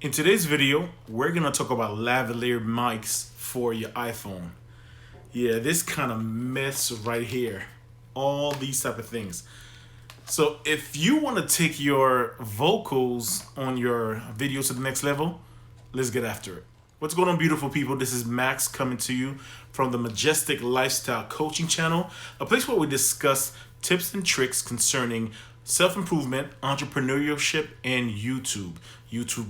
In today's video, we're gonna talk about lavalier mics for your iPhone. Yeah, this kind of mess right here. All these type of things. So if you want to take your vocals on your videos to the next level, let's get after it. What's going on, beautiful people? This is Max coming to you from the Majestic Lifestyle Coaching Channel, a place where we discuss tips and tricks concerning self-improvement, entrepreneurship, and YouTube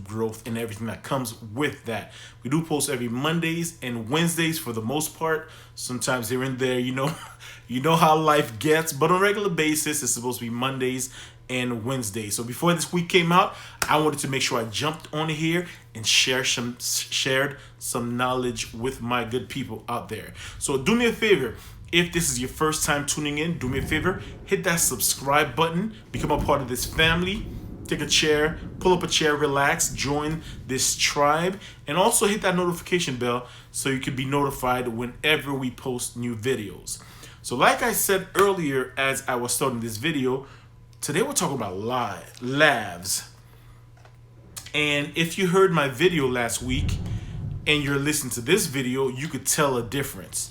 growth, and everything that comes with that. We do post every Mondays and Wednesdays for the most part. Sometimes here and there, you know how life gets, but on a regular basis, it's supposed to be Mondays and Wednesdays. So before this week came out, I wanted to make sure I jumped on here and shared some knowledge with my good people out there. So do me a favor. If this is your first time tuning in, do me a favor, hit that subscribe button, become a part of this family, take a chair, pull up a chair, relax, join this tribe, and also hit that notification bell so you can be notified whenever we post new videos. So like I said earlier as I was starting this video, today we're talking about lavs. And if you heard my video last week and you're listening to this video, you could tell a difference.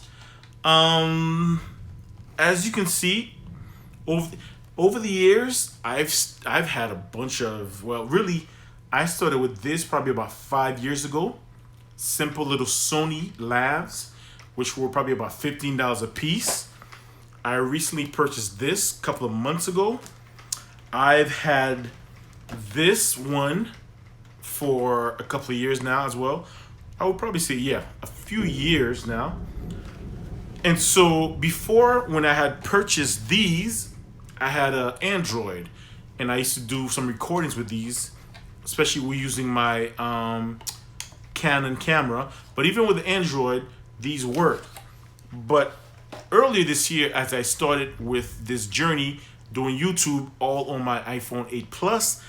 As you can see, over the years, I've had a bunch of, well, really, I started with this probably about 5 years ago. Simple little Sony lavs, which were probably about $15 a piece. I recently purchased this a couple of months ago. I've had this one for a couple of years now as well. I would probably say, yeah, a few years now. And so before, when I had purchased these, I had an Android, and I used to do some recordings with these, especially with using my Canon camera. But even with the Android, these work. But earlier this year, as I started with this journey doing YouTube all on my iPhone 8 Plus,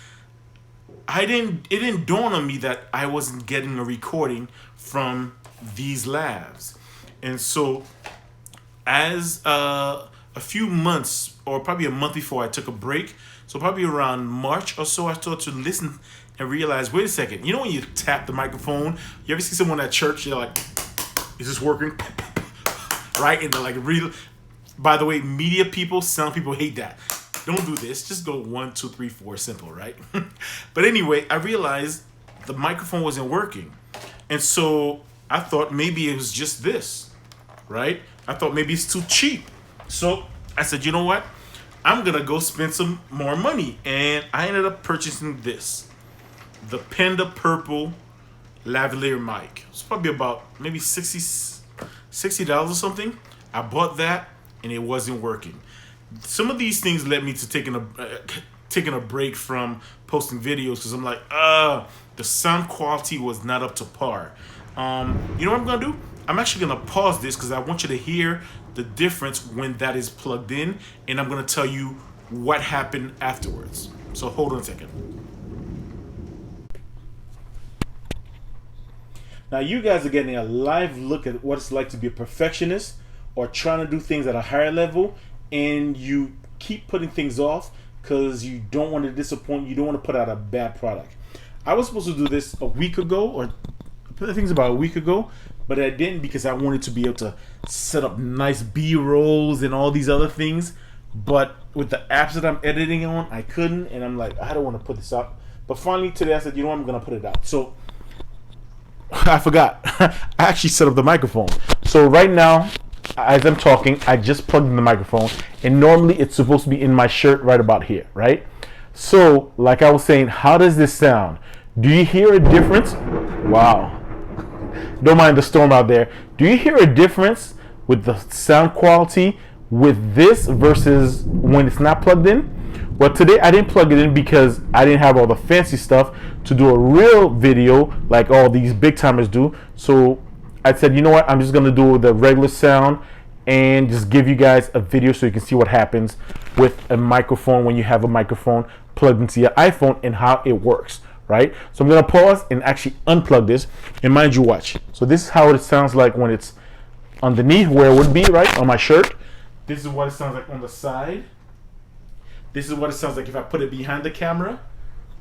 it didn't dawn on me that I wasn't getting a recording from these lavs. And so as a few months, or probably a month before, I took a break. So probably around March or so, I started to listen and realize, wait a second, you know when you tap the microphone, you ever see someone at church, you're like, is this working? Right? And they're like, real. By the way, media people, sound people hate that. Don't do this. Just go 1, 2, 3, 4, simple, right? But anyway, I realized the microphone wasn't working. And so I thought maybe it was just this, right? I thought maybe it's too cheap. So I said, you know what? I'm going to go spend some more money. And I ended up purchasing this, the Purple Panda Lavalier Mic. It's probably about maybe $60 or something. I bought that and it wasn't working. Some of these things led me to taking a break from posting videos because I'm like, the sound quality was not up to par. You know what I'm going to do? I'm actually going to pause this because I want you to hear the difference when that is plugged in, and I'm going to tell you what happened afterwards. So hold on a second. Now you guys are getting a live look at what it's like to be a perfectionist or trying to do things at a higher level, and you keep putting things off because you don't want to disappoint, you don't want to put out a bad product. I was supposed to do this a week ago, or I think it's about a week ago, but I didn't because I wanted to be able to set up nice B-rolls and all these other things. But with the apps that I'm editing on, I couldn't, and I'm like, I don't want to put this up. But finally today I said, you know what, I'm going to put it out. So I forgot. I actually set up the microphone. So right now, as I'm talking, I just plugged in the microphone, and normally it's supposed to be in my shirt right about here, right? So like I was saying, how does this sound? Do you hear a difference? Wow. Don't mind the storm out there. Do you hear a difference with the sound quality with this versus when it's not plugged in? Well, today I didn't plug it in because I didn't have all the fancy stuff to do a real video like all these big timers do. So I said, you know what? I'm just going to do the regular sound and just give you guys a video so you can see what happens with a microphone when you have a microphone plugged into your iPhone and how it works. Right? So I'm going to pause and actually unplug this, and mind you, watch. So this is how it sounds like when it's underneath where it would be, right, on my shirt. This is what it sounds like on the side. This is what it sounds like if I put it behind the camera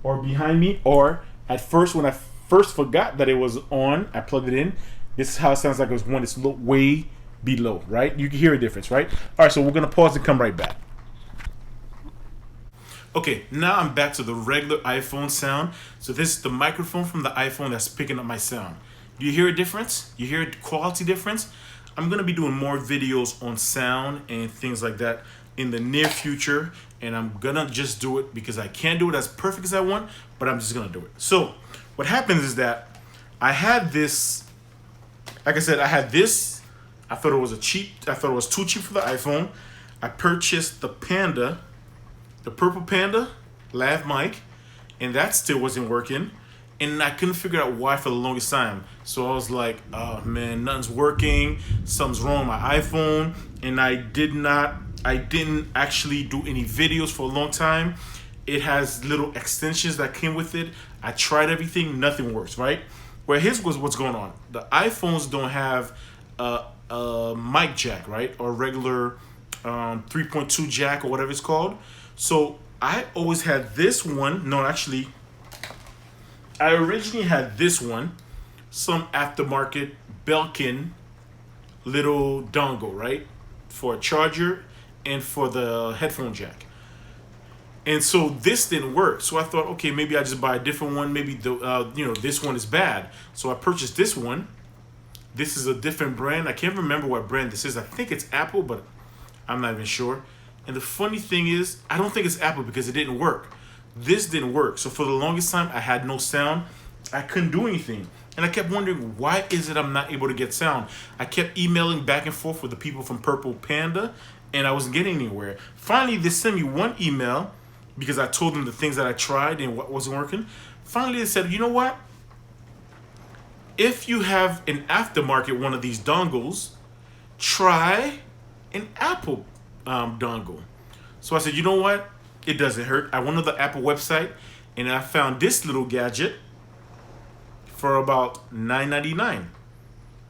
or behind me, or at first when I first forgot that it was on, I plugged it in. This is how it sounds like it was when it's way below, right? You can hear a difference, right? All right, so we're gonna pause and come right back. Okay, now I'm back to the regular iPhone sound. So this is the microphone from the iPhone that's picking up my sound. Do you hear a difference? You hear a quality difference? I'm gonna be doing more videos on sound and things like that in the near future, and I'm gonna just do it because I can't do it as perfect as I want, but I'm just gonna do it. So what happens is that I had this, like I said, I had this. I thought it was I thought it was too cheap for the iPhone. I purchased the Purple Panda Lav Mic, and that still wasn't working. And I couldn't figure out why for the longest time. So I was like, oh man, nothing's working. Something's wrong with my iPhone. And I didn't actually do any videos for a long time. It has little extensions that came with it. I tried everything, nothing works, right? Well, here's what's going on. The iPhones don't have a mic jack, right? Or regular 3.2 jack or whatever it's called. So I always had this one. No, actually, I originally had this one, some aftermarket Belkin little dongle, right? For a charger and for the headphone jack. And so this didn't work. So I thought, okay, maybe I just buy a different one. Maybe this one is bad. So I purchased this one. This is a different brand. I can't remember what brand this is. I think it's Apple, but I'm not even sure. And the funny thing is, I don't think it's Apple because it didn't work. This didn't work. So for the longest time, I had no sound. I couldn't do anything. And I kept wondering, why is it I'm not able to get sound? I kept emailing back and forth with the people from Purple Panda, and I wasn't getting anywhere. Finally, they sent me one email because I told them the things that I tried and what wasn't working. Finally, they said, you know what? If you have an aftermarket one of these dongles, try an Apple dongle. So I said, you know what? It doesn't hurt. I went to the Apple website and I found this little gadget for about $9.99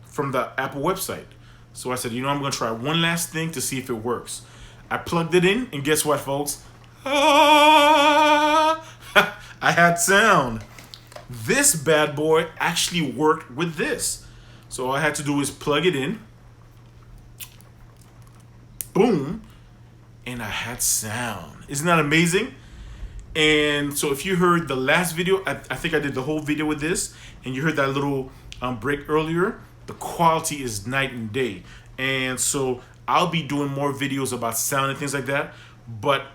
from the Apple website. So I said, you know, I'm going to try one last thing to see if it works. I plugged it in, and guess what, folks? I had sound. This bad boy actually worked with this. So all I had to do is plug it in. Boom. And I had sound. Isn't that amazing? And so if you heard the last video, I think I did the whole video with this, and you heard that little break earlier, the quality is night and day. And so I'll be doing more videos about sound and things like that. But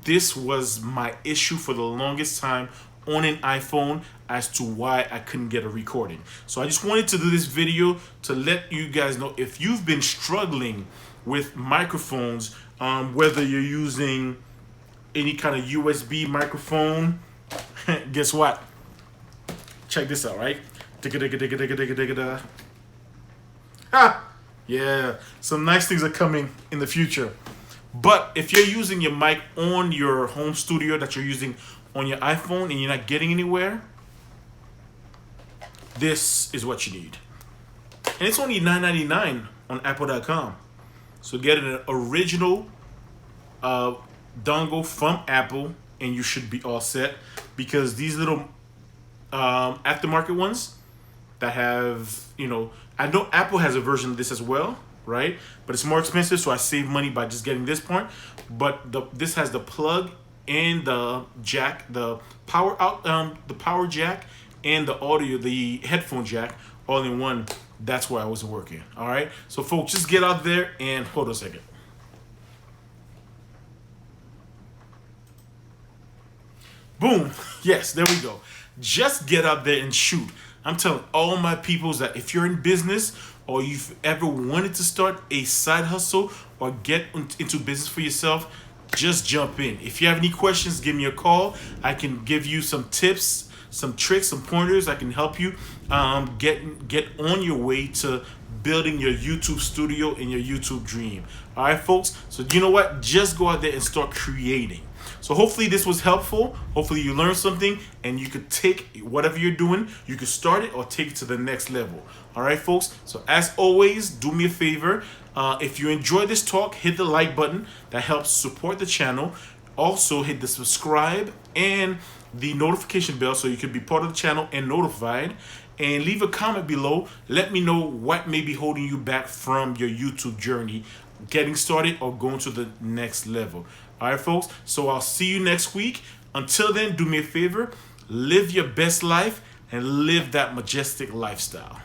this was my issue for the longest time on an iPhone as to why I couldn't get a recording. So I just wanted to do this video to let you guys know if you've been struggling with microphones, whether you're using any kind of USB microphone, guess what? Check this out, right? Ha! Yeah, some nice things are coming in the future. But if you're using your mic on your home studio that you're using on your iPhone and you're not getting anywhere, this is what you need. And it's only $9.99 on Apple.com. So get an original dongle from Apple and you should be all set, because these little aftermarket ones that have, I know Apple has a version of this as well, right? But it's more expensive, so I save money by just getting this part. But this has the plug and the jack, the power out, the power jack, and the audio, the headphone jack, all in one. That's why I was working. All right. So folks, just get out there and hold on a second. Boom. Yes, there we go. Just get out there and shoot. I'm telling all my peoples that if you're in business or you've ever wanted to start a side hustle or get into business for yourself, just jump in. If you have any questions, give me a call. I can give you some tips, some tricks, some pointers. I can help you get on your way to building your YouTube studio and your YouTube dream. All right, folks. So you know what? Just go out there and start creating. So hopefully this was helpful. Hopefully you learned something and you could take whatever you're doing, you could start it or take it to the next level. All right, folks. So as always, do me a favor. If you enjoyed this talk, hit the like button. That helps support the channel. Also hit the subscribe and the notification bell so you can be part of the channel and notified. And leave a comment below. Let me know what may be holding you back from your YouTube journey, getting started or going to the next level. All right, folks. So I'll see you next week. Until then, do me a favor, live your best life and live that majestic lifestyle.